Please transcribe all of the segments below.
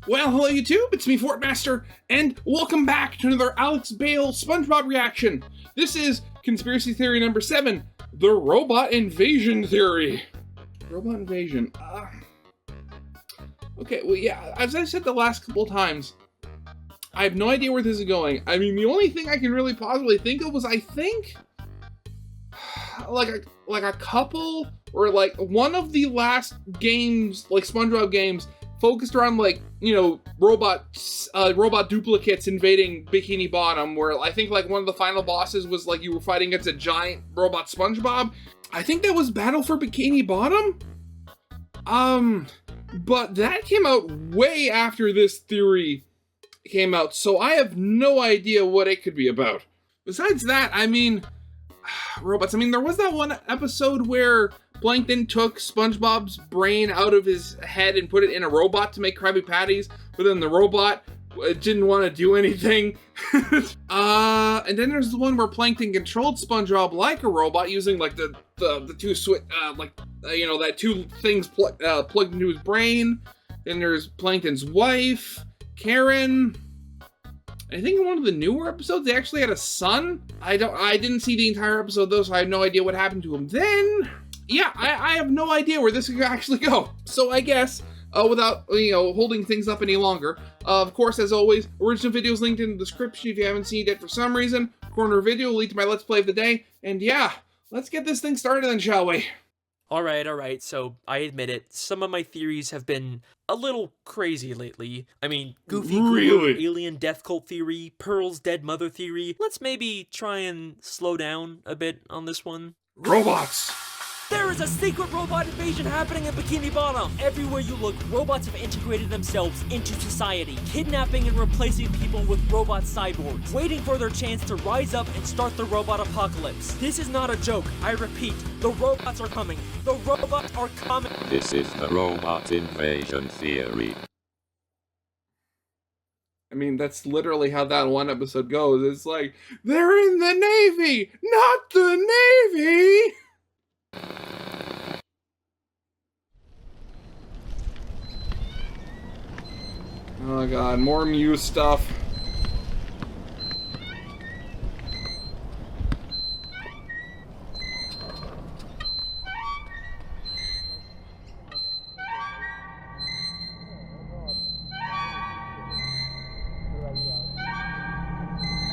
Well, hello YouTube, it's me, Fortmaster, and welcome back to another Alex Bale SpongeBob reaction. This is conspiracy theory number 7, the robot invasion theory. Robot invasion. Okay, well, yeah, as I said the last couple times, I have no idea where this is going. I mean, the only thing I can really possibly think of was, I think, like a couple, or like one of the last games, like SpongeBob games, focused around, like, you know, robot duplicates invading Bikini Bottom, where I think like one of the final bosses was like you were fighting against a giant robot SpongeBob. I think that was Battle for Bikini Bottom. But that came out way after this theory came out, so I have no idea what it could be about. Besides that, I mean, robots. I mean, there was that one episode where Plankton took SpongeBob's brain out of his head and put it in a robot to make Krabby Patties, but then the robot didn't want to do anything. And then there's the one where Plankton controlled SpongeBob like a robot using like the two switch, you know, that two things plugged into his brain. Then there's Plankton's wife, Karen. I think in one of the newer episodes, they actually had a son. I didn't see the entire episode though, so I have no idea what happened to him then. Yeah, I have no idea where this could actually go. So I guess, without, you know, holding things up any longer, of course, as always, original videos linked in the description if you haven't seen it yet for some reason. Corner video will lead to my Let's Play of the day. And yeah, let's get this thing started then, shall we? Alright, so I admit it, some of my theories have been a little crazy lately. I mean, Goofy Goober, alien death cult theory, Pearl's dead mother theory. Let's maybe try and slow down a bit on this one. Robots! There is a secret robot invasion happening in Bikini Bottom! Everywhere you look, robots have integrated themselves into society, kidnapping and replacing people with robot cyborgs, waiting for their chance to rise up and start the robot apocalypse. This is not a joke, I repeat, the robots are coming. The robots are coming! This is the robot invasion theory. I mean, that's literally how that one episode goes. It's like, they're in the Navy, not the Navy! Oh god, more Muse stuff.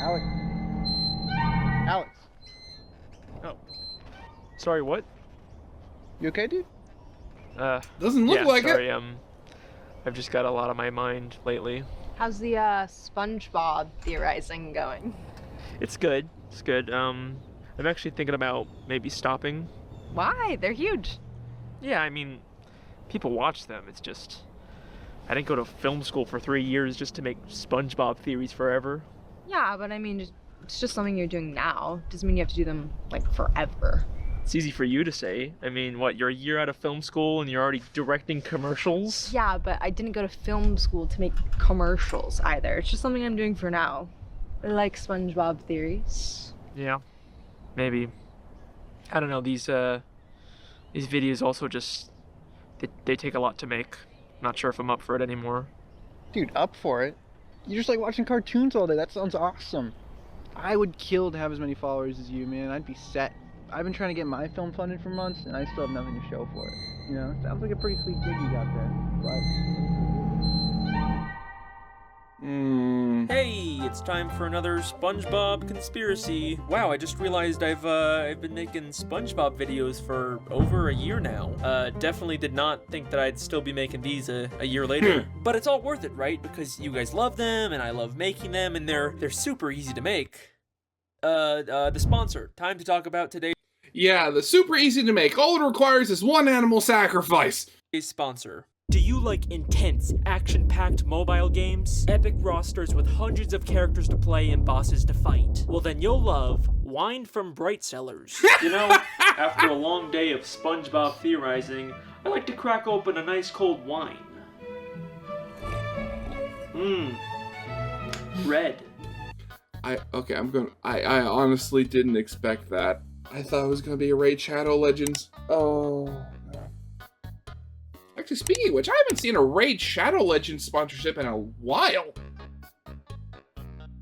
Alex. Oh. Sorry, what? You okay, dude? Doesn't look like sorry, it. I've just got a lot on my mind lately. How's the Spongebob theorizing going? It's good. It's good. I'm actually thinking about maybe stopping. Why? They're huge. Yeah, I mean, people watch them. It's just, I didn't go to film school for 3 years just to make SpongeBob theories forever. Yeah, but I mean, it's just something you're doing now. Doesn't mean you have to do them, like, forever. It's easy for you to say. I mean, what, you're a year out of film school and you're already directing commercials? Yeah, but I didn't go to film school to make commercials either. It's just something I'm doing for now. I like SpongeBob theories. Yeah, maybe. I don't know, these videos also just, they take a lot to make. Not sure if I'm up for it anymore. Dude, up for it? You just like watching cartoons all day. That sounds awesome. I would kill to have as many followers as you, man. I'd be set. I've been trying to get my film funded for months, and I still have nothing to show for it. You know, sounds like a pretty sweet gig you got there. But Hey, it's time for another SpongeBob conspiracy. Wow, I just realized I've been making SpongeBob videos for over a year now. Definitely did not think that I'd still be making these a year later. But it's all worth it, right? Because you guys love them, and I love making them, and they're super easy to make. The sponsor. Time to talk about today's Yeah, the super easy to make. All it requires is one animal sacrifice. sponsor. Do you like intense, action-packed mobile games? Epic rosters with hundreds of characters to play and bosses to fight? Well then you'll love Wine from Bright Cellars. You know, after a long day of SpongeBob theorizing, I like to crack open a nice cold wine. Red. I honestly didn't expect that. I thought it was gonna be a Raid Shadow Legends. Oh. Actually, speaking of which, I haven't seen a Raid Shadow Legends sponsorship in a while.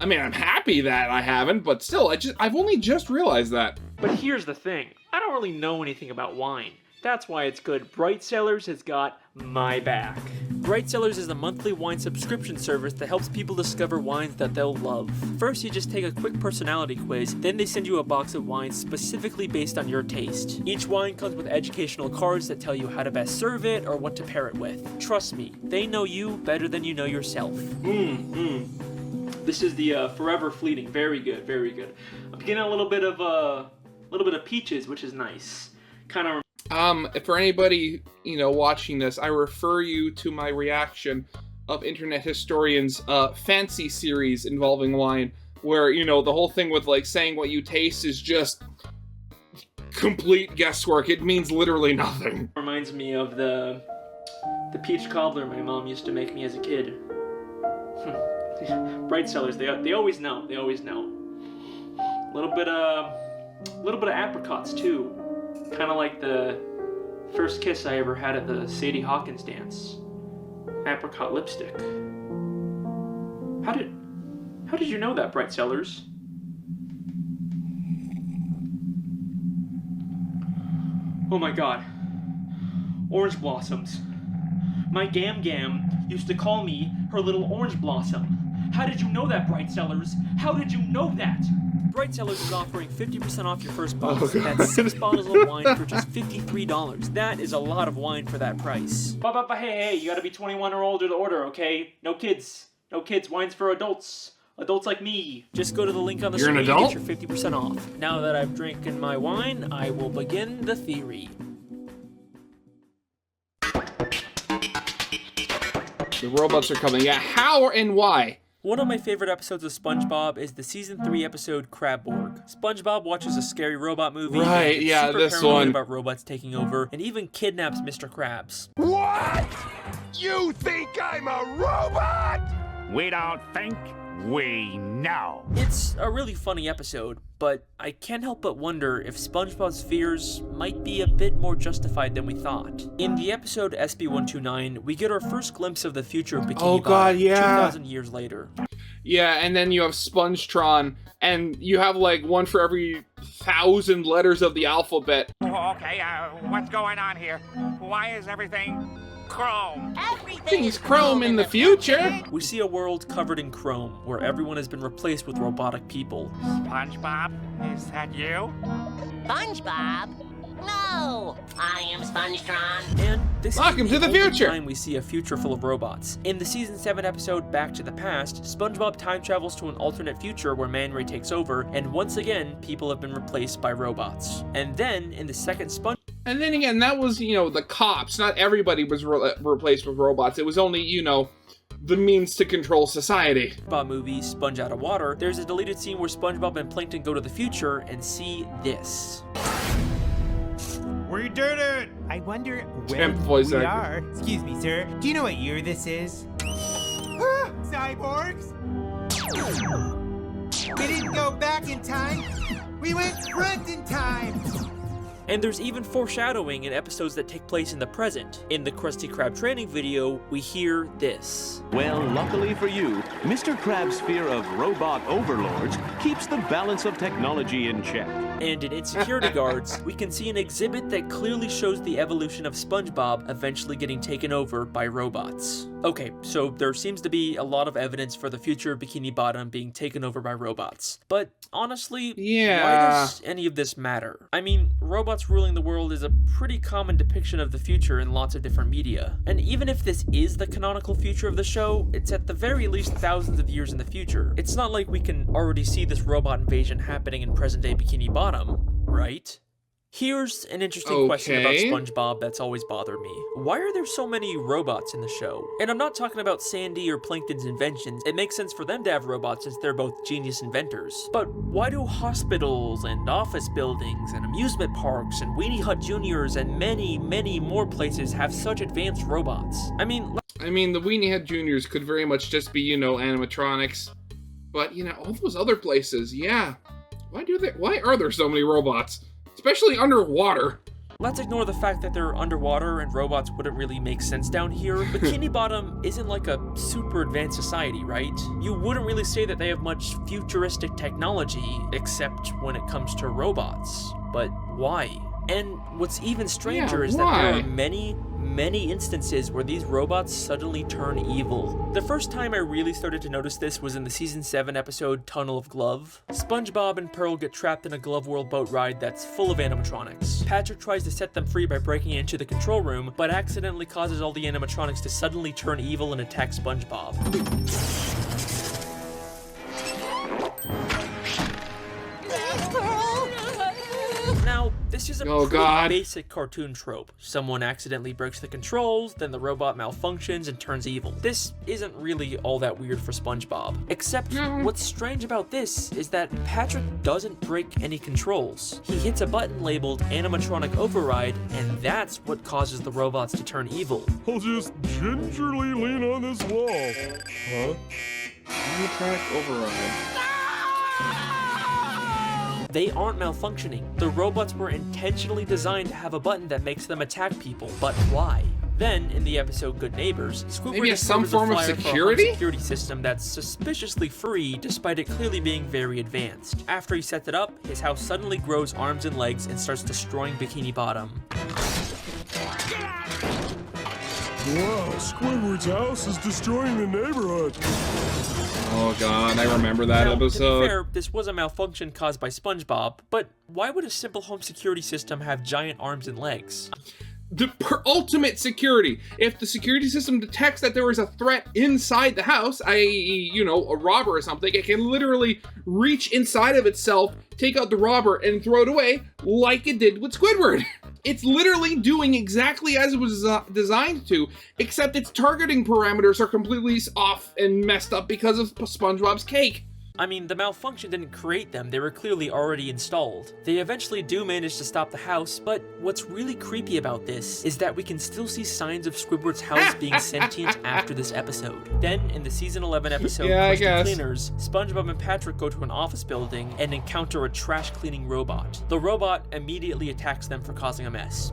I mean, I'm happy that I haven't, but still, I've only just realized that. But here's the thing. I don't really know anything about wine. That's why it's good. Bright Cellars has got my back. Bright Cellars is a monthly wine subscription service that helps people discover wines that they'll love. First, you just take a quick personality quiz, then they send you a box of wines specifically based on your taste. Each wine comes with educational cards that tell you how to best serve it or what to pair it with. Trust me, they know you better than you know yourself. This is the Forever Fleeting. Very good, very good. I'm getting a little bit of peaches, which is nice. Kind of. For anybody, watching this, I refer you to my reaction of Internet Historian's Fancy series involving wine, where, the whole thing with, saying what you taste is just complete guesswork. It means literally nothing. Reminds me of the peach cobbler my mom used to make me as a kid. Bright Cellars, they always know. They always know. A little bit of apricots, too. Kind of like the first kiss I ever had at the Sadie Hawkins dance. Apricot lipstick. How did you know that, Bright Cellars? Oh my god. Orange blossoms. My Gam used to call me her little orange blossom. How did you know that, Bright Cellars? How did you know that? Bright Cellars is offering 50% off your first box. That's 6 bottles of wine for just $53. That is a lot of wine for that price. But hey, you gotta be 21 or older to order, okay? No kids. No kids. Wine's for adults. Adults like me. Just go to the link on the You're screen an and adult? get your 50% off. Now that I've drinking my wine, I will begin the theory. The robots are coming. Yeah, how and why? One of my favorite episodes of SpongeBob is the season 3 episode Crabborg. SpongeBob watches a scary robot movie. Right, and gets yeah, super this paranoid one. about robots taking over, and even kidnaps Mr. Krabs. What? You think I'm a robot? We don't think, we know. It's a really funny episode, but I can't help but wonder if SpongeBob's fears might be a bit more justified than we thought. In the episode SB129, we get our first glimpse of the future of Bikini Oh, Bottom God, yeah. 2,000 years later. Yeah, and then you have Spongetron, and you have one for every 1,000 letters of the alphabet. Okay, what's going on here? Why is everything chrome? Things chrome in the future. We see a world covered in chrome, where everyone has been replaced with robotic people. SpongeBob, is that you? SpongeBob? No! I am Spongetron. And this Welcome is to the only future. time we see a future full of robots. In the season 7 episode Back to the Past, SpongeBob time travels to an alternate future where Man Ray takes over, and once again, people have been replaced by robots. And then, in the second And then again, that was, the cops. Not everybody was replaced with robots. It was only, the means to control society. SpongeBob movie, Sponge Out of Water, there's a deleted scene where SpongeBob and Plankton go to the future and see this. We did it! I wonder where Champ voice we actor. are. Excuse me, sir. Do you know what year this is? Cyborgs? We didn't go back in time. We went front in time. And there's even foreshadowing in episodes that take place in the present. In the Krusty Krab training video, we hear this. Well, luckily for you, Mr. Krabs' fear of robot overlords keeps the balance of technology in check. And in Insecurity Guards, we can see an exhibit that clearly shows the evolution of SpongeBob eventually getting taken over by robots. Okay, so there seems to be a lot of evidence for the future of Bikini Bottom being taken over by robots. But honestly, why does any of this matter? I mean, robots ruling the world is a pretty common depiction of the future in lots of different media. And even if this is the canonical future of the show, it's at the very least thousands of years in the future. It's not like we can already see this robot invasion happening in present-day Bikini Bottom, right? Here's an interesting question about SpongeBob that's always bothered me. Why are there so many robots in the show? And I'm not talking about Sandy or Plankton's inventions. It makes sense for them to have robots since they're both genius inventors. But why do hospitals and office buildings and amusement parks and Weenie Hut Juniors and many, many more places have such advanced robots? I mean, the Weenie Hut Juniors could very much just be, animatronics. But, all those other places, yeah. Why are there so many robots? Especially underwater. Let's ignore the fact that they're underwater and robots wouldn't really make sense down here. Bikini Bottom isn't like a super advanced society, right? You wouldn't really say that they have much futuristic technology, except when it comes to robots. But why? And what's even stranger is that there are many instances where these robots suddenly turn evil. The first time I really started to notice this was in the season 7 episode Tunnel of Glove. SpongeBob and Pearl get trapped in a Glove World boat ride that's full of animatronics. Patrick tries to set them free by breaking into the control room, but accidentally causes all the animatronics to suddenly turn evil and attack SpongeBob. Now, this is a pretty basic cartoon trope. Someone accidentally breaks the controls, then the robot malfunctions and turns evil. This isn't really all that weird for SpongeBob. Except, what's strange about this is that Patrick doesn't break any controls. He hits a button labeled animatronic override, and that's what causes the robots to turn evil. I'll just gingerly lean on this wall. Huh? Animatronic override. They aren't malfunctioning. The robots were intentionally designed to have a button that makes them attack people, but why? Then, in the episode Good Neighbors, Squidward has some form of security? Security system that's suspiciously free, despite it clearly being very advanced. After he sets it up, his house suddenly grows arms and legs and starts destroying Bikini Bottom. Wow, Squidward's house is destroying the neighborhood. Oh god, I remember that episode. To be fair, this was a malfunction caused by SpongeBob, but why would a simple home security system have giant arms and legs? The ultimate security. If the security system detects that there is a threat inside the house, i.e., you know, a robber or something, it can literally reach inside of itself, take out the robber, and throw it away like it did with Squidward. It's literally doing exactly as it was designed to, except its targeting parameters are completely off and messed up because of SpongeBob's cake. I mean, the malfunction didn't create them, they were clearly already installed. They eventually do manage to stop the house, but what's really creepy about this is that we can still see signs of Squidward's house being sentient after this episode. Then, in the season 11 episode, Crusty Cleaners, SpongeBob and Patrick go to an office building and encounter a trash cleaning robot. The robot immediately attacks them for causing a mess.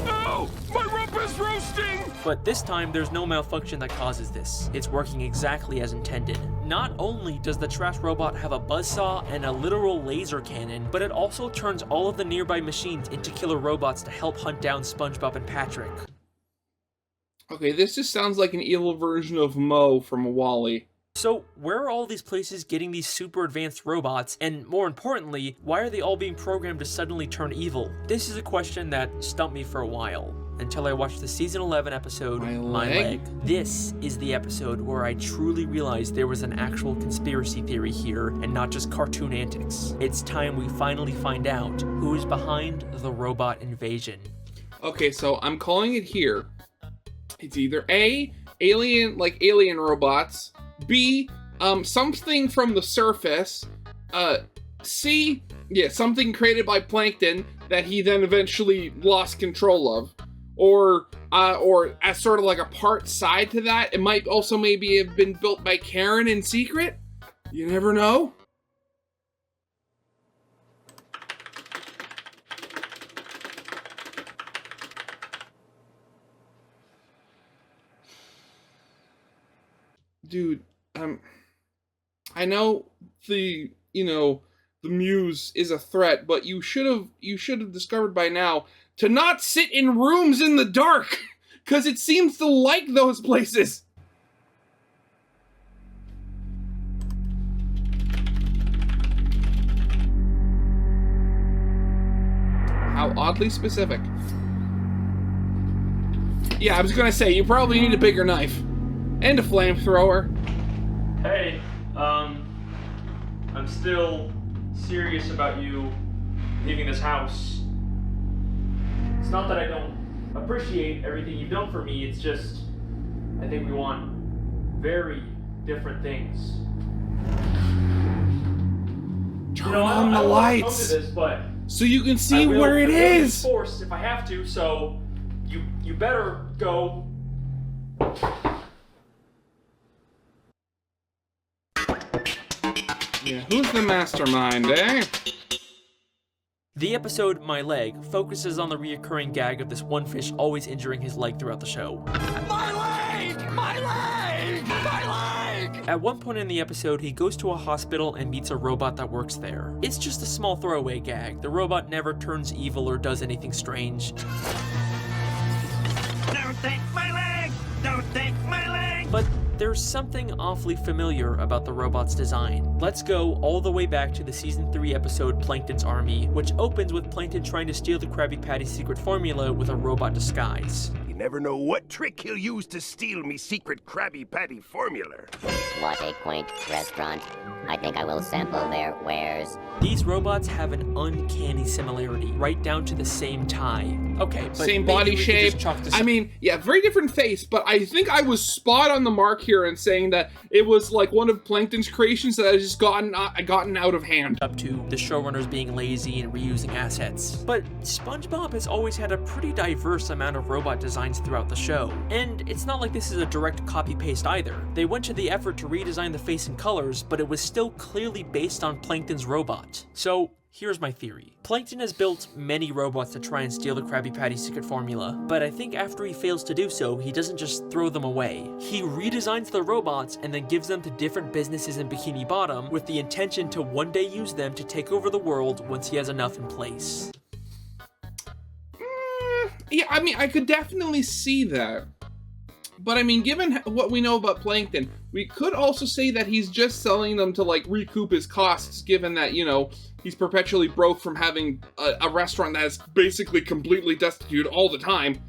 No! My rump is roasting! But this time, there's no malfunction that causes this. It's working exactly as intended. Not only does the trash robot have a buzzsaw and a literal laser cannon, but it also turns all of the nearby machines into killer robots to help hunt down SpongeBob and Patrick. Okay, this just sounds like an evil version of Mo from WALL-E. So, where are all these places getting these super advanced robots, and more importantly, why are they all being programmed to suddenly turn evil? This is a question that stumped me for a while, until I watched the season 11 episode, My Leg. This is the episode where I truly realized there was an actual conspiracy theory here, and not just cartoon antics. It's time we finally find out who is behind the robot invasion. Okay, so I'm calling it here. It's either A, alien robots, B, something from the surface, C, something created by Plankton that he then eventually lost control of, or as sort of like a part side to that, it might also maybe have been built by Karen in secret? You never know. Dude, I know the muse is a threat, but you should have discovered by now to not sit in rooms in the dark, cause it seems to like those places. How oddly specific. Yeah, I was gonna say, you probably need a bigger knife. And a flamethrower. Hey, I'm still serious about you leaving this house. It's not that I don't appreciate everything you've done for me, it's just, I think we want very different things. Turn on the lights, this, but so you can see where it is. Force if I have to, so you better go. Yeah, who's the mastermind, eh? The episode, My Leg, focuses on the reoccurring gag of this one fish always injuring his leg throughout the show. My leg! My leg! My leg! At one point in the episode, he goes to a hospital and meets a robot that works there. It's just a small throwaway gag. The robot never turns evil or does anything strange. Don't take my leg! Don't take my leg! But there's something awfully familiar about the robot's design. Let's go all the way back to the season 3 episode Plankton's Army, which opens with Plankton trying to steal the Krabby Patty's secret formula with a robot disguise. You never know what trick he'll use to steal me secret Krabby Patty formula. What a quaint restaurant. I think I will sample their wares. These robots have an uncanny similarity, right down to the same tie. Okay, but same body shape. I mean, yeah, very different face, but I think I was spot on the mark here in saying that it was like one of Plankton's creations that has just gotten out of hand. Up to the showrunners being lazy and reusing assets. But SpongeBob has always had a pretty diverse amount of robot designs throughout the show. And it's not like this is a direct copy-paste either. They went to the effort to redesign the face and colors, but it was still clearly based on Plankton's robot. So here's my theory. Plankton has built many robots to try and steal the Krabby Patty secret formula, but I think after he fails to do so, he doesn't just throw them away. He redesigns the robots and then gives them to different businesses in Bikini Bottom with the intention to one day use them to take over the world once he has enough in place. Yeah, I mean, I could definitely see that. But I mean, given what we know about Plankton, we could also say that he's just selling them to, like, recoup his costs, given that, you know, he's perpetually broke from having a restaurant that is basically completely destitute all the time.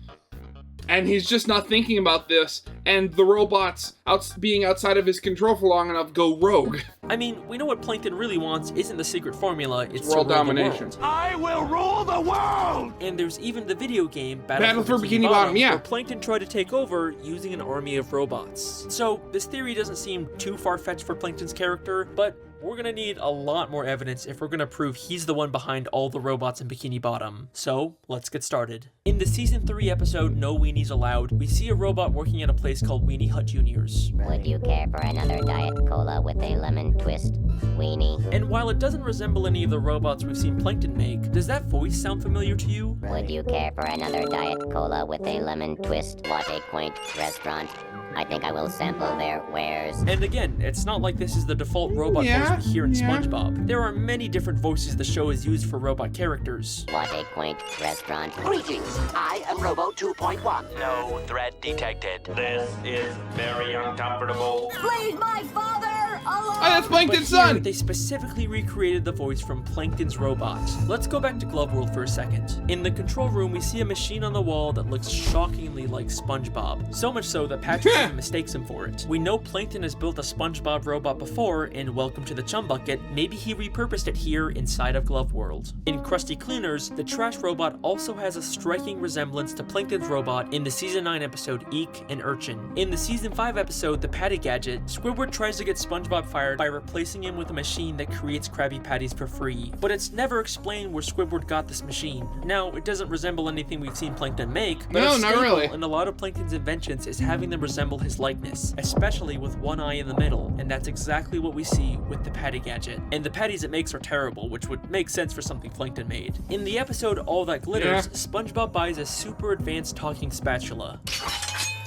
And he's just not thinking about this, and the robots being outside of his control for long enough go rogue. I mean, we know what Plankton really wants isn't the secret formula, it's world domination. I will rule the world! And there's even the video game, Battle for Bikini Bottom, yeah. where Plankton tried to take over using an army of robots. So, this theory doesn't seem too far-fetched for Plankton's character, but we're gonna need a lot more evidence if we're gonna prove he's the one behind all the robots in Bikini Bottom. So, let's get started. In the season 3 episode, No Weenies Allowed, we see a robot working at a place called Weenie Hut Juniors. Would you care for another Diet Cola with a lemon twist, Weenie? And while it doesn't resemble any of the robots we've seen Plankton make, does that voice sound familiar to you? Would you care for another Diet Cola with a lemon twist? What a quaint restaurant. I think I will sample their wares. And again, it's not like this is the default robot voice we hear in SpongeBob. There are many different voices the show has used for robot characters. What a quaint restaurant. Greetings, I am Robo 2.1. No threat detected. This is very uncomfortable. Leave my father alone! Oh, that's Plankton's son! They specifically recreated the voice from Plankton's robot. Let's go back to Glove World for a second. In the control room, we see a machine on the wall that looks shockingly like SpongeBob. So much so that Patrick even mistakes him for it. We know Plankton has built a SpongeBob robot before in Welcome to the Chum Bucket. Maybe he repurposed it here inside of Glove World. In Krusty Cleaners, the trash robot also has a striking resemblance to Plankton's robot in the season 9 episode Eek and Urchin. In the season 5 episode The Patty Gadget, Squidward tries to get SpongeBob fired by replacing him with a machine that creates Krabby Patties for free. But it's never explained where Squidward got this machine. Now, it doesn't resemble anything we've seen Plankton make, but no, it's not staple really. in a lot of Plankton's inventions is having them resemble his likeness, especially with one eye in the middle, and that's exactly what we see with the Patty Gadget. And the patties it makes are terrible, which would make sense for something Plankton made. In the episode All That Glitters, SpongeBob buys a super advanced talking spatula.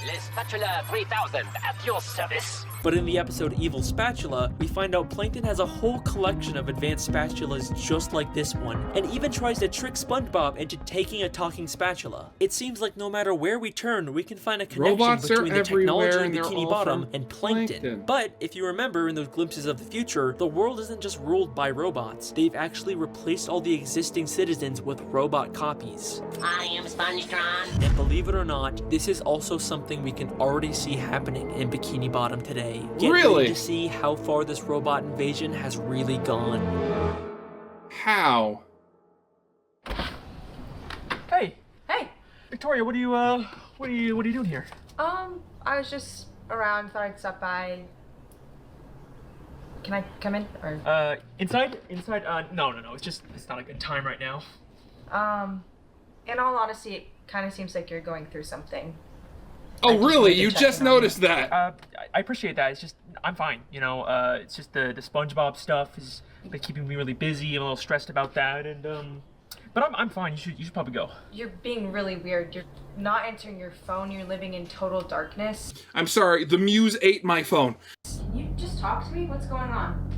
Le Spatula 3000 at your service. But in the episode Evil Spatula, we find out Plankton has a whole collection of advanced spatulas just like this one, and even tries to trick SpongeBob into taking a talking spatula. It seems like no matter where we turn, we can find a connection Robots between the technology in and Bikini Bottom and Plankton. But if you remember in those glimpses of the future, the world isn't just ruled by robots. They've actually replaced all the existing citizens with robot copies. I am Spongetron. And believe it or not, this is also something we can already see happening in Bikini Bottom today. Get ready to see how far this robot invasion has really gone. How? Hey, Hey. Victoria, what are you doing here? I was just around, thought I'd stop by. Can I come in? Or Inside? No, it's not a good time right now. In all honesty, it kind of seems like you're going through something. Oh, really? You just noticed that? I appreciate that. It's just, I'm fine. You know, it's just the SpongeBob stuff has been keeping me really busy. I'm a little stressed about that, and But I'm fine. You should probably go. You're being really weird. You're not answering your phone. You're living in total darkness. I'm sorry, the muse ate my phone. Can you just talk to me? What's going on?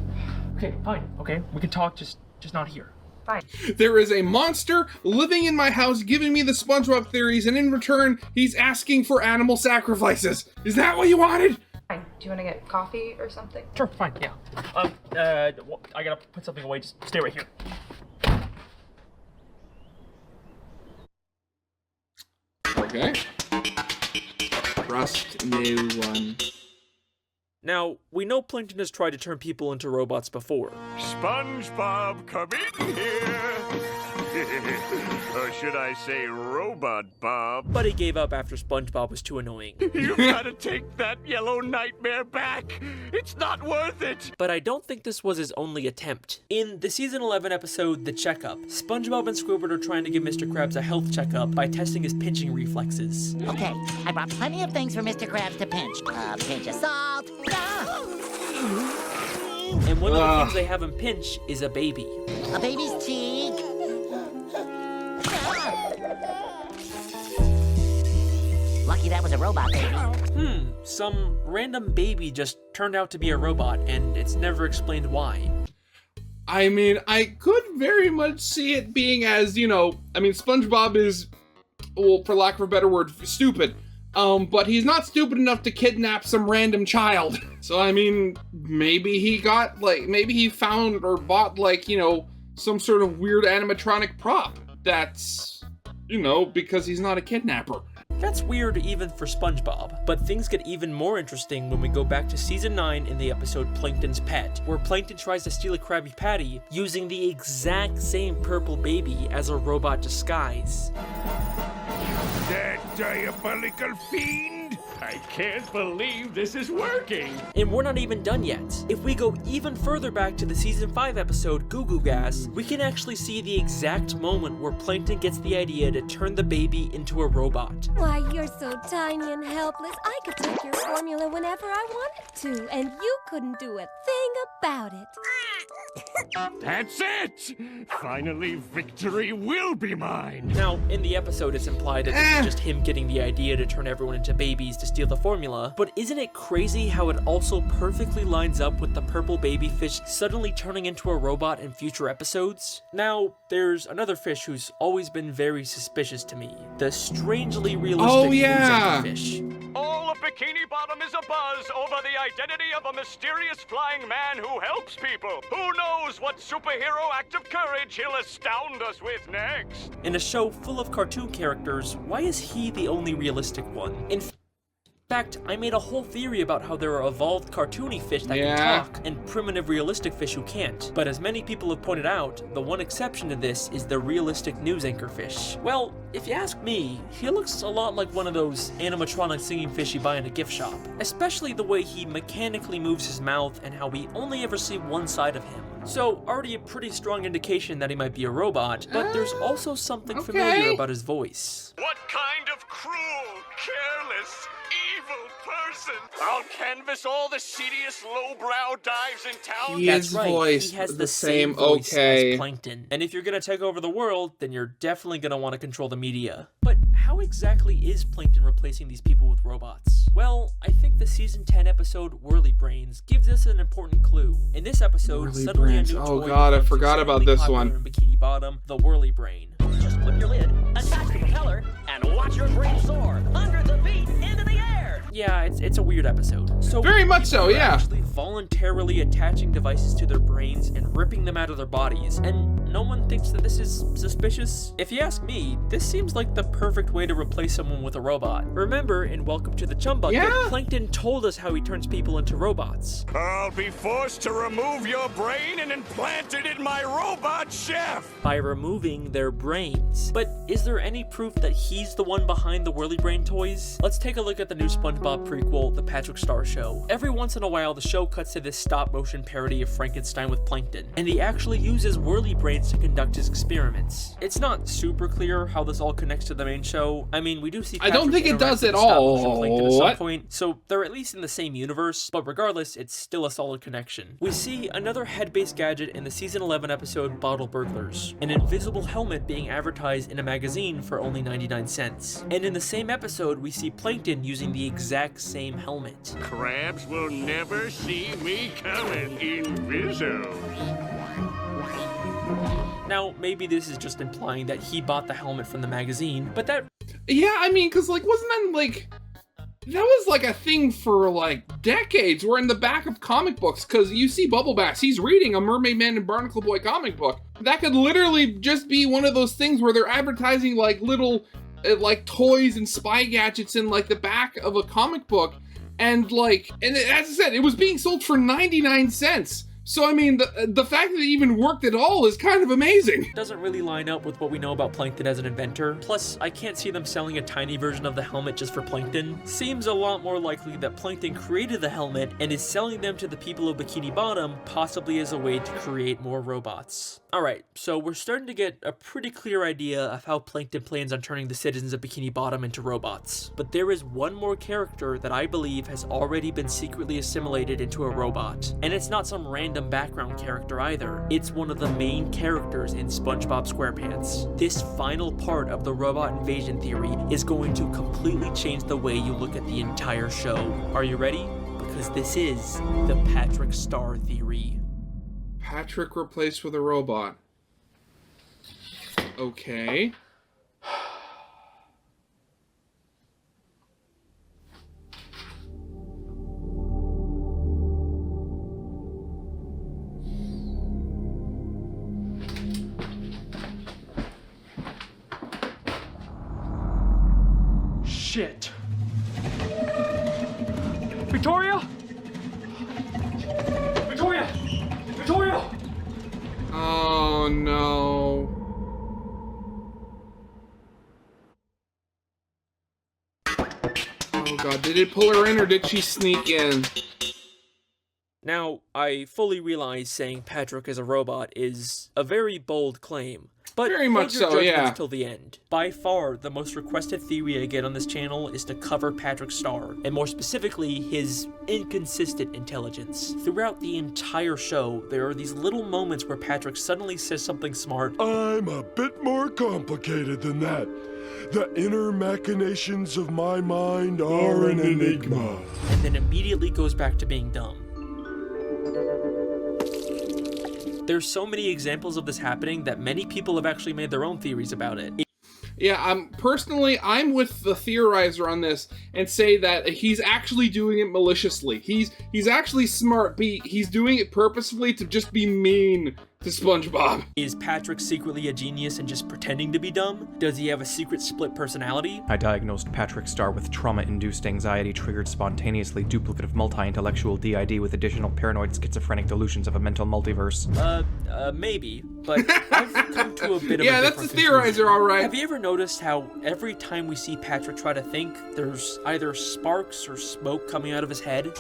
Okay, fine. Okay, we can talk, just not here. Fine. There is a monster living in my house giving me the SpongeBob theories, and in return, he's asking for animal sacrifices. Is that what you wanted? Fine. Do you want to get coffee or something? Sure, fine, yeah. I gotta put something away. Just stay right here. Okay. Trust no one. Now, we know Plankton has tried to turn people into robots before. SpongeBob, come in here. Or should I say Robot Bob? But he gave up after SpongeBob was too annoying. You've got to take that yellow nightmare back. It's not worth it. But I don't think this was his only attempt. In the season 11 episode, The Checkup, SpongeBob and Squidward are trying to give Mr. Krabs a health checkup by testing his pinching reflexes. Okay, I brought plenty of things for Mr. Krabs to pinch. A pinch of salt. And one of the things they have him pinch is a baby. A baby's cheek. Lucky that was a robot baby. Some random baby just turned out to be a robot, and it's never explained why. I mean, I could very much see it being as, SpongeBob is, well, for lack of a better word, stupid. But he's not stupid enough to kidnap some random child. So, I mean, maybe he got, maybe he found or bought, some sort of weird animatronic prop that's, because he's not a kidnapper. That's weird even for SpongeBob, but things get even more interesting when we go back to Season 9 in the episode Plankton's Pet, where Plankton tries to steal a Krabby Patty using the exact same purple baby as a robot disguise. That diabolical fiend! I can't believe this is working! And we're not even done yet. If we go even further back to the Season 5 episode, Goo Goo Gas, we can actually see the exact moment where Plankton gets the idea to turn the baby into a robot. Why, you're so tiny and helpless, I could take your formula whenever I wanted to, and you couldn't do a thing about it. That's it! Finally, victory will be mine! Now, in the episode, it's implied that this is just him getting the idea to turn everyone into babies to steal the formula, but isn't it crazy how it also perfectly lines up with the purple baby fish suddenly turning into a robot in future episodes? Now, there's another fish who's always been very suspicious to me. The strangely realistic news anchor fish. All of Bikini Bottom is abuzz over the identity of a mysterious flying man who helps people. Who knows what superhero act of courage he'll astound us with next? In a show full of cartoon characters, why is he the only realistic one? In fact, I made a whole theory about how there are evolved cartoony fish that can talk and primitive realistic fish who can't. But as many people have pointed out, the one exception to this is the realistic news anchor fish. Well, if you ask me, he looks a lot like one of those animatronic singing fish you buy in a gift shop. Especially the way he mechanically moves his mouth and how we only ever see one side of him. So, already a pretty strong indication that he might be a robot, but there's also something familiar about his voice. What kind of cruel, careless, evil person? I'll canvass all the seediest lowbrow dives in town. That's right, he has the same voice as Plankton. And if you're gonna take over the world, then you're definitely gonna want to control the media. But how exactly is Plankton replacing these people with robots? Well, I think the Season 10 episode, Whirly Brains, gives us an important clue. In this episode, suddenly a new toy I forgot about this one. In Bikini Bottom, the Whirly Brain. Just flip your lid, attach the propeller, and watch your brain soar hundreds of feet into the air. Yeah, it's a weird episode. So very much so, yeah. Actually voluntarily attaching devices to their brains and ripping them out of their bodies, and no one thinks that this is suspicious? If you ask me, this seems like the perfect way to replace someone with a robot. Remember, in Welcome to the Chum Bucket, Plankton told us how he turns people into robots. I'll be forced to remove your brain and implant it in my robot chef! By removing their brains. But is there any proof that he's the one behind the Whirly Brain toys? Let's take a look at the new SpongeBob prequel, The Patrick Star Show. Every once in a while, the show show cuts to this stop-motion parody of Frankenstein with Plankton, and he actually uses whirly brains to conduct his experiments. It's not super clear how this all connects to the main show. I mean, we do see Patrick I don't think it does at interact with stop-motion all. Plankton at some What? point, so they're at least in the same universe, but regardless, it's still a solid connection. We see another head-based gadget in the season 11 episode Bottle Burglars, an invisible helmet being advertised in a magazine for only 99 cents. And in the same episode, we see Plankton using the exact same helmet. Crabs will never see me coming in Visos. Now, maybe this is just implying that he bought the helmet from the magazine, but that... Yeah, I mean, cause like, wasn't that like... That was like a thing for like decades. We're in the back of comic books because you see Bubble Bass, he's reading a Mermaid Man and Barnacle Boy comic book. That could literally just be one of those things where they're advertising like little like toys and spy gadgets in like the back of a comic book. And like, and as I said, it was being sold for 99 cents. So, I mean, the fact that it even worked at all is kind of amazing. Doesn't really line up with what we know about Plankton as an inventor. Plus, I can't see them selling a tiny version of the helmet just for Plankton. Seems a lot more likely that Plankton created the helmet and is selling them to the people of Bikini Bottom, possibly as a way to create more robots. Alright, so we're starting to get a pretty clear idea of how Plankton plans on turning the citizens of Bikini Bottom into robots. But there is one more character that I believe has already been secretly assimilated into a robot. And it's not some random background character either. It's one of the main characters in SpongeBob SquarePants. This final part of the robot invasion theory is going to completely change the way you look at the entire show. Are you ready? Because this is the Patrick Star theory. Patrick replaced with a robot. Okay. Shit. Victoria? Victoria! Victoria! Oh no. Oh god, did it pull her in or did she sneak in? Now, I fully realize saying Patrick is a robot is a very bold claim, but very much hold your so, yeah. judgments till the end. By far, the most requested theory I get on this channel is to cover Patrick Star, and more specifically, his inconsistent intelligence. Throughout the entire show, there are these little moments where Patrick suddenly says something smart. I'm a bit more complicated than that. The inner machinations of my mind are an enigma. And then immediately goes back to being dumb. There's so many examples of this happening that many people have actually made their own theories about it. Yeah, I'm with the theorizer on this and say that he's actually doing it maliciously. He's actually smart, but he's doing it purposefully to just be mean to SpongeBob. Is Patrick secretly a genius and just pretending to be dumb? Does he have a secret split personality? I diagnosed Patrick Star with trauma-induced anxiety triggered spontaneously duplicative multi-intellectual DID with additional paranoid schizophrenic delusions of a mental multiverse. Maybe, but I've come to a bit of yeah, a that's the different conclusion. theorizer, alright. Have you ever noticed how every time we see Patrick try to think, there's either sparks or smoke coming out of his head?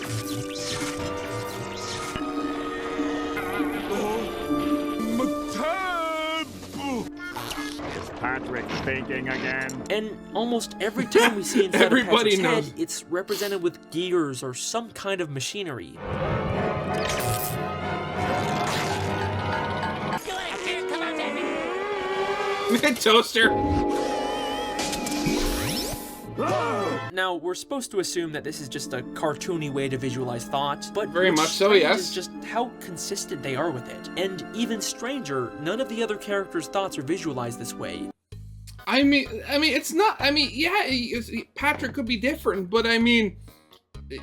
Patrick thinking again. And almost every time we see inside Everybody of Patrick's knows. head, it's represented with gears or some kind of machinery. Toaster. Now, we're supposed to assume that this is just a cartoony way to visualize thought, but Very what's much so, strange yes. is just how consistent they are with it. And even stranger, none of the other characters' thoughts are visualized this way. I mean, it's not. I mean, yeah, Patrick could be different, but I mean,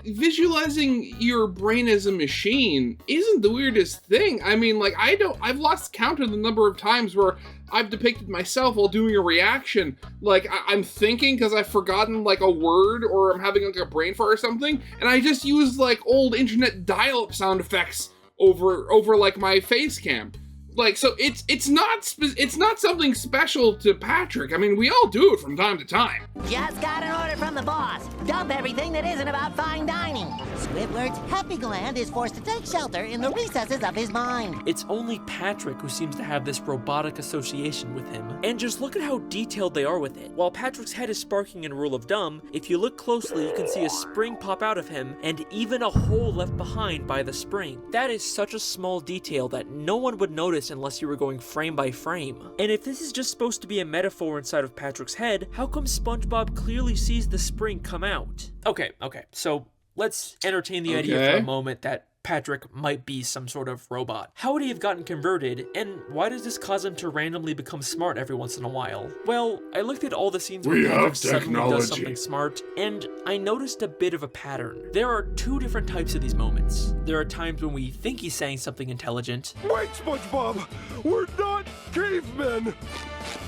visualizing your brain as a machine isn't the weirdest thing. I mean, like, I've lost count of the number of times where I've depicted myself while doing a reaction. Like, I'm thinking because I've forgotten, like, a word or I'm having, like, a brain fart or something, and I just use, like, old internet dial-up sound effects over like, my face cam. Like, so it's not something special to Patrick. I mean, we all do it from time to time. Just got an order from the boss. Dump everything that isn't about fine dining. Squidward's happy gland is forced to take shelter in the recesses of his mind. It's only Patrick who seems to have this robotic association with him. And just look at how detailed they are with it. While Patrick's head is sparking in Rule of Dumb, if you look closely, you can see a spring pop out of him and even a hole left behind by the spring. That is such a small detail that no one would notice unless you were going frame by frame. And if this is just supposed to be a metaphor inside of Patrick's head, how come SpongeBob clearly sees the spring come out? Okay, so let's entertain the idea for a moment that Patrick might be some sort of robot. How would he have gotten converted, and why does this cause him to randomly become smart every once in a while? Well, I looked at all the scenes where Patrick suddenly does something smart, and I noticed a bit of a pattern. There are two different types of these moments. There are times when we think he's saying something intelligent. Wait, SpongeBob! We're not cavemen!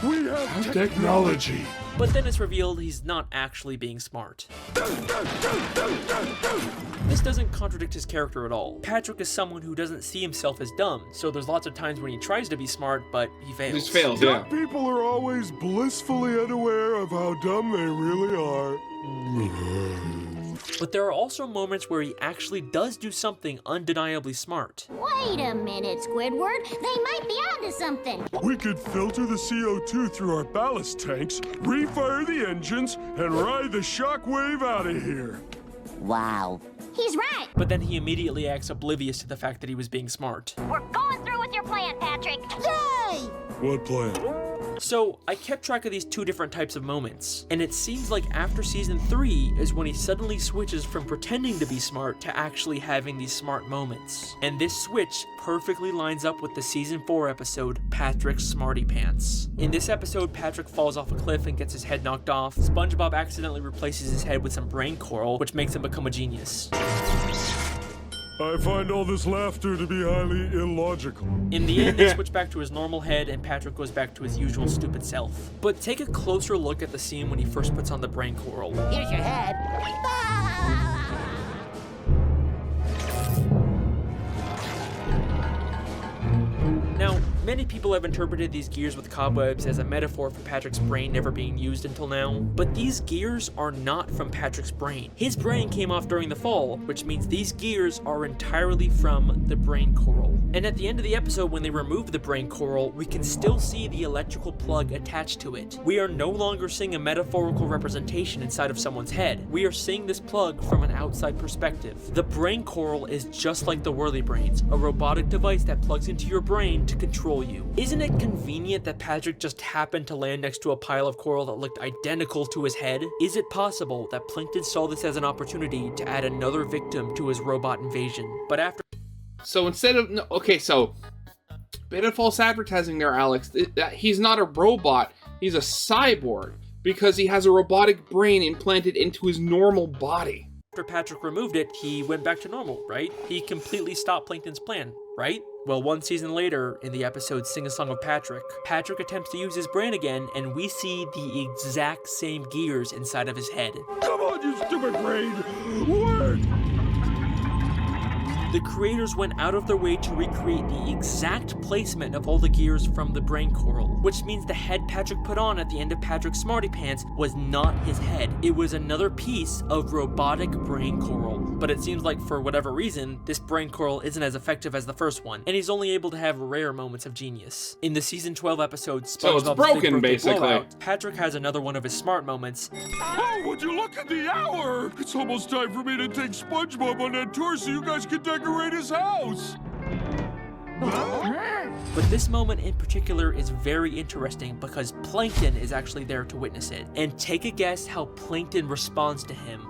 We have technology! But then it's revealed he's not actually being smart. This doesn't contradict his character at all. Patrick is someone who doesn't see himself as dumb, so there's lots of times when he tries to be smart, but he fails. He just fails, yeah. People are always blissfully unaware of how dumb they really are. But there are also moments where he actually does do something undeniably smart. Wait a minute, Squidward. They might be onto something. We could filter the CO2 through our ballast tanks, refire the engines, and ride the shockwave out of here. Wow. He's right. But then he immediately acts oblivious to the fact that he was being smart. We're going through with your plan, Patrick. Yay! What plan? So, I kept track of these two different types of moments, and it seems like after season 3 is when he suddenly switches from pretending to be smart to actually having these smart moments. And this switch perfectly lines up with the season 4 episode, Patrick's Smarty Pants. In this episode, Patrick falls off a cliff and gets his head knocked off. SpongeBob accidentally replaces his head with some brain coral, which makes him become a genius. I find all this laughter to be highly illogical. In the end, they switch back to his normal head, and Patrick goes back to his usual stupid self. But take a closer look at the scene when he first puts on the brain coral. Here's your head. Now, many people have interpreted these gears with cobwebs as a metaphor for Patrick's brain never being used until now, but these gears are not from Patrick's brain. His brain came off during the fall, which means these gears are entirely from the brain coral. And at the end of the episode, when they remove the brain coral, we can still see the electrical plug attached to it. We are no longer seeing a metaphorical representation inside of someone's head. We are seeing this plug from an outside perspective. The brain coral is just like the Whirly Brains, a robotic device that plugs into your brain to control you. Isn't it convenient that Patrick just happened to land next to a pile of coral that looked identical to his head? Is it possible that Plankton saw this as an opportunity to add another victim to his robot invasion? But after... So instead of... No, okay, so... Bit of false advertising there, Alex. He's not a robot. He's a cyborg. Because he has a robotic brain implanted into his normal body. After Patrick removed it, he went back to normal, right? He completely stopped Plankton's plan, right? Well, one season later, in the episode Sing a Song of Patrick, Patrick attempts to use his brain again, and we see the exact same gears inside of his head. Come on, you stupid brain! Work! The creators went out of their way to recreate the exact placement of all the gears from the brain coral, which means the head Patrick put on at the end of Patrick's Smarty Pants was not his head. It was another piece of robotic brain coral. But it seems like for whatever reason, this brain coral isn't as effective as the first one, and he's only able to have rare moments of genius. In the season 12 episode, so it's broken, basically. Blowout, Patrick has another one of his smart moments. Oh, would you look at the hour? It's almost time for me to take SpongeBob on that tour so you guys can decorate his house. But this moment in particular is very interesting because Plankton is actually there to witness it. And take a guess how Plankton responds to him.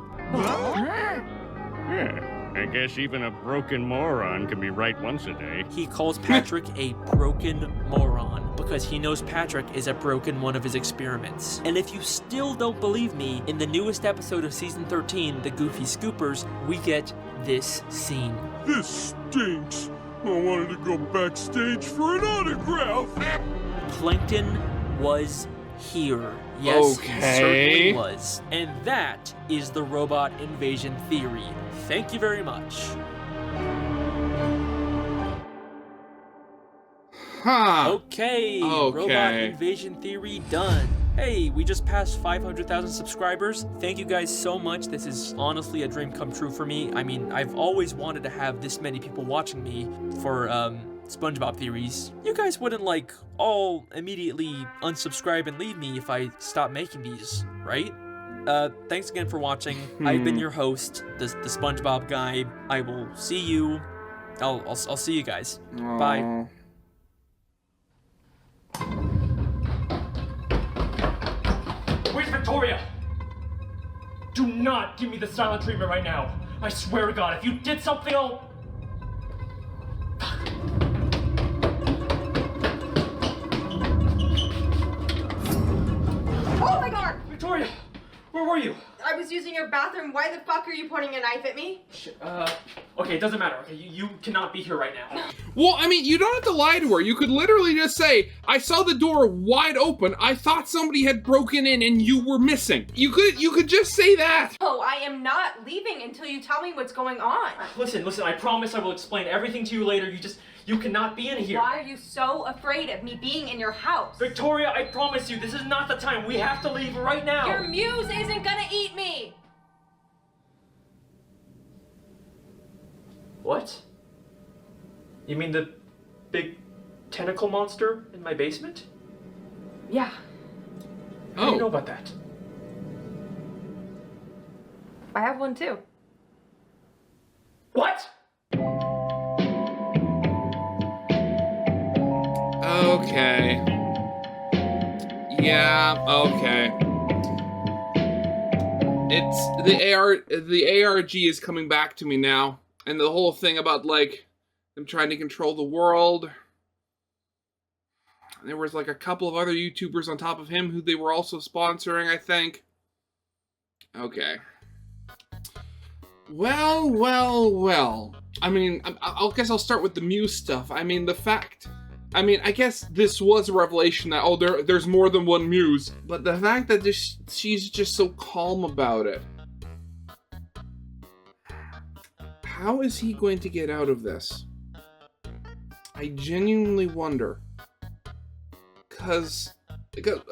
Yeah, I guess even a broken moron can be right once a day. He calls Patrick a broken moron because he knows Patrick is a broken one of his experiments. And if you still don't believe me, in the newest episode of season 13, The Goofy Scoopers, we get this scene. This stinks. I wanted to go backstage for an autograph. Plankton was here. Yes, okay. He certainly was. And that is the robot invasion theory. Thank you very much. Huh. Okay, robot invasion theory done. Hey, we just passed 500,000 subscribers. Thank you guys so much. This is honestly a dream come true for me. I mean, I've always wanted to have this many people watching me for SpongeBob theories. You guys wouldn't like all immediately unsubscribe and leave me if I stop making these, right? Thanks again for watching. I've been your host, the SpongeBob guy. I will see you. I'll see you guys. Aww. Bye. Where's Victoria? Do not give me the silent treatment right now. I swear to God, if you did something, I'll... Oh my God! Victoria, where were you? I was using your bathroom. Why the fuck are you pointing a knife at me? Okay, it doesn't matter. Okay, you cannot be here right now. Well, I mean, you don't have to lie to her. You could literally just say, I saw the door wide open. I thought somebody had broken in and you were missing. You could just say that. Oh, I am not leaving until you tell me what's going on. Listen, I promise I will explain everything to you later. You cannot be in here. Why are you so afraid of me being in your house? Victoria, I promise you, this is not the time. We have to leave right now. Your muse isn't gonna eat me. What? You mean the big tentacle monster in my basement? Yeah. How do you know about that? I have one too. What? Okay. Yeah, okay. It's the ARG is coming back to me now. And the whole thing about like them trying to control the world. There was like a couple of other YouTubers on top of him who they were also sponsoring, I think. Okay. Well. I mean, I guess I'll start with the Muse stuff. I mean, I guess this was a revelation that, there's more than one Muse. But the fact that she's just so calm about it. How is he going to get out of this? I genuinely wonder. Because,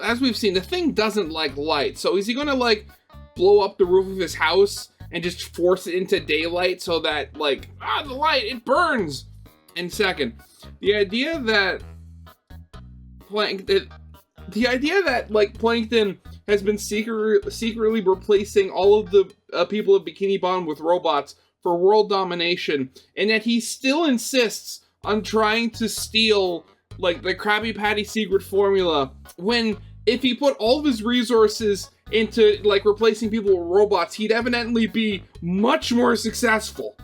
as we've seen, the thing doesn't like light. So is he going to, like, blow up the roof of his house and just force it into daylight so that, like, the light, it burns? And second, the idea that Plankton has been secretly replacing all of the people of Bikini Bottom with robots for world domination, and that he still insists on trying to steal, like, the Krabby Patty secret formula, when if he put all of his resources into, like, replacing people with robots, he'd evidently be much more successful.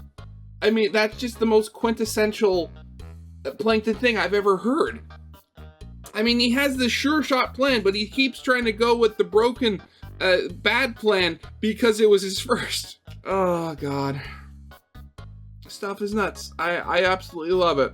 I mean, that's just the most quintessential Plankton thing I've ever heard. I mean, he has the sure shot plan, but he keeps trying to go with the broken, bad plan because it was his first. Oh, God. Stuff is nuts. I absolutely love it.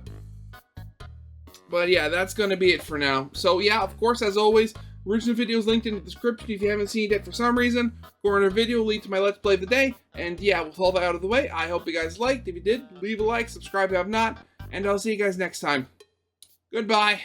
But yeah, that's going to be it for now. So yeah, of course, as always, original videos linked in the description if you haven't seen it yet for some reason. Corner video will lead to my Let's Play of the day. And yeah, with all that out of the way, I hope you guys liked. If you did, leave a like, subscribe if you have not, and I'll see you guys next time. Goodbye.